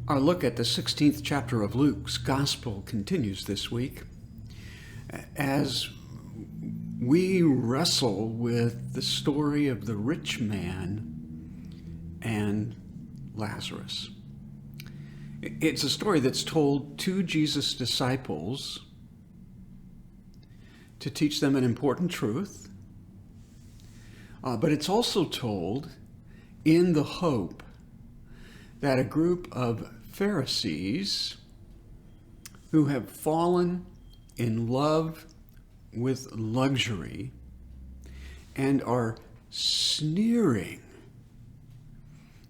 Our look at the 16th chapter of Luke's Gospel continues this week as we wrestle with the story of the rich man and Lazarus. It's a story that's told to Jesus' disciples to teach them an important truth, but it's also told in the hope that a group of Pharisees who have fallen in love with luxury and are sneering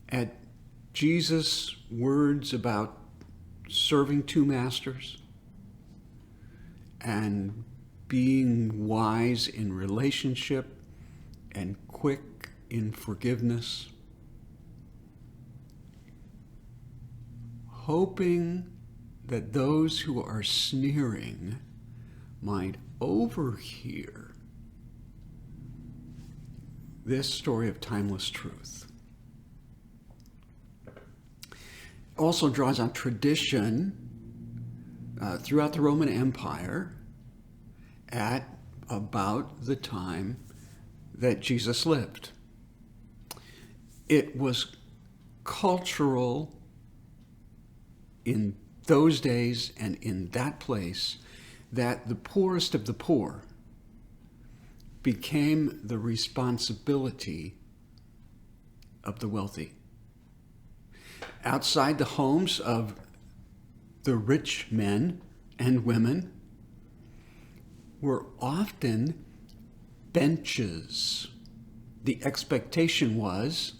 at Jesus' words about serving two masters and being wise in relationship and quick in forgiveness, hoping that those who are sneering might overhear this story of timeless truth. Also draws on tradition throughout the Roman Empire at about the time that Jesus lived. It was cultural in those days and in that place that the poorest of the poor became the responsibility of the wealthy. Outside the homes of the rich men and women were often benches. The expectation was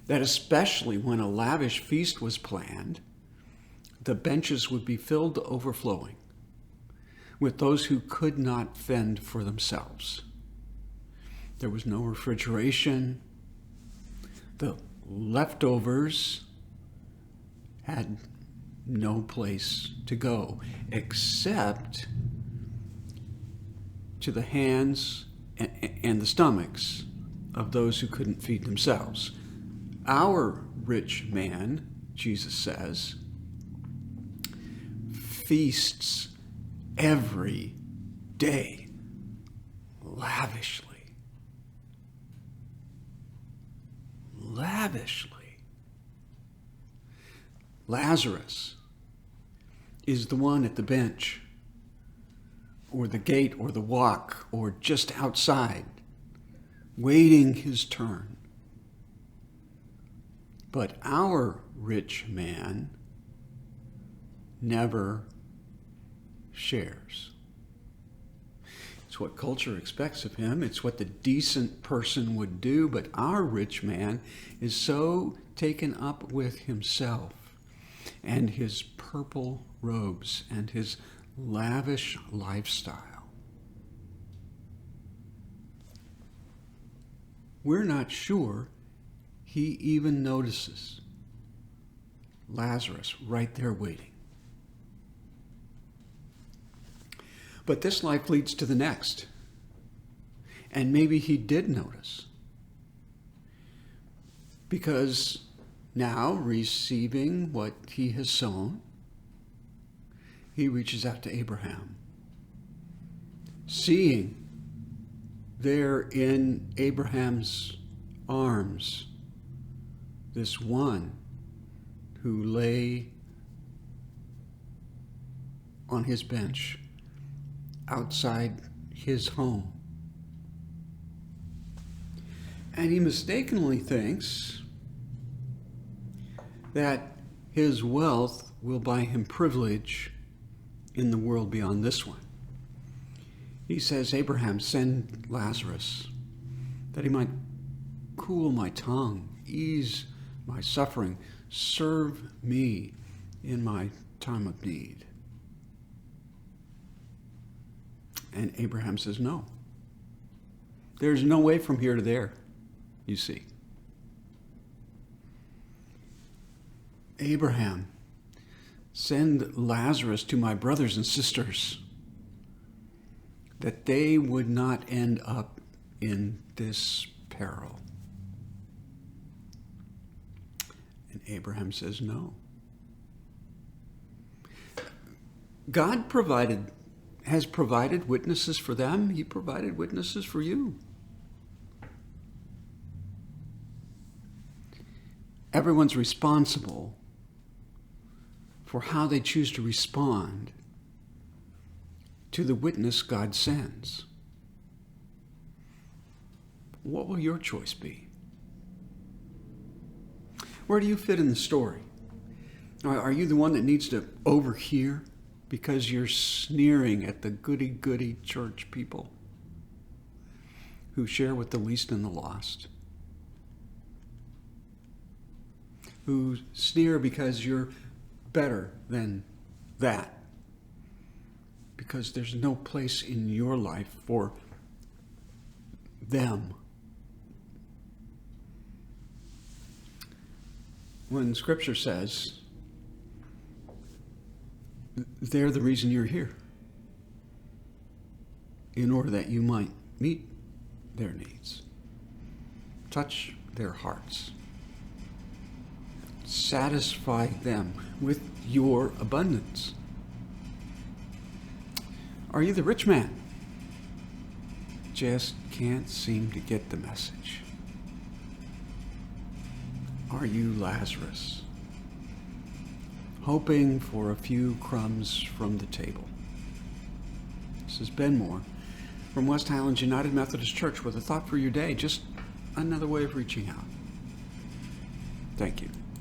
that especially when a lavish feast was planned, the benches would be filled to overflowing with those who could not fend for themselves. There was no refrigeration. The leftovers had no place to go except to the hands and the stomachs of those who couldn't feed themselves. Our rich man, Jesus says, feasts every day lavishly. Lazarus is the one at the bench or the gate or the walk or just outside waiting his turn. But our rich man never shares. It's what culture expects of him. It's what the decent person would do. But our rich man is so taken up with himself and his purple robes and his lavish lifestyle. We're not sure he even notices Lazarus right there waiting. But this life leads to the next. And maybe he did notice. Because now, receiving what he has sown, he reaches out to Abraham. Seeing there in Abraham's arms this one who lay on his bench outside his home. And he mistakenly thinks that his wealth will buy him privilege in the world beyond this one. He says, Abraham, send Lazarus that he might cool my tongue, ease my suffering, serve me in my time of need. And Abraham says, no. There's no way from here to there, you see. Abraham, send Lazarus to my brothers and sisters that they would not end up in this peril. And Abraham says, no. God has provided witnesses for them. He provided witnesses for you. Everyone's responsible for how they choose to respond to the witness God sends. What will your choice be? Where do you fit in the story? Are you the one that needs to overhear because you're sneering at the goody-goody church people who share with the least and the lost? Who sneer because you're better than that? Because there's no place in your life for them. When Scripture says they're the reason you're here, in order that you might meet their needs, touch their hearts, satisfy them with your abundance. Are you the rich man? Just can't seem to get the message. Are you Lazarus, hoping for a few crumbs from the table? This is Ben Moore from West Highlands United Methodist Church with a thought for your day, just another way of reaching out. Thank you.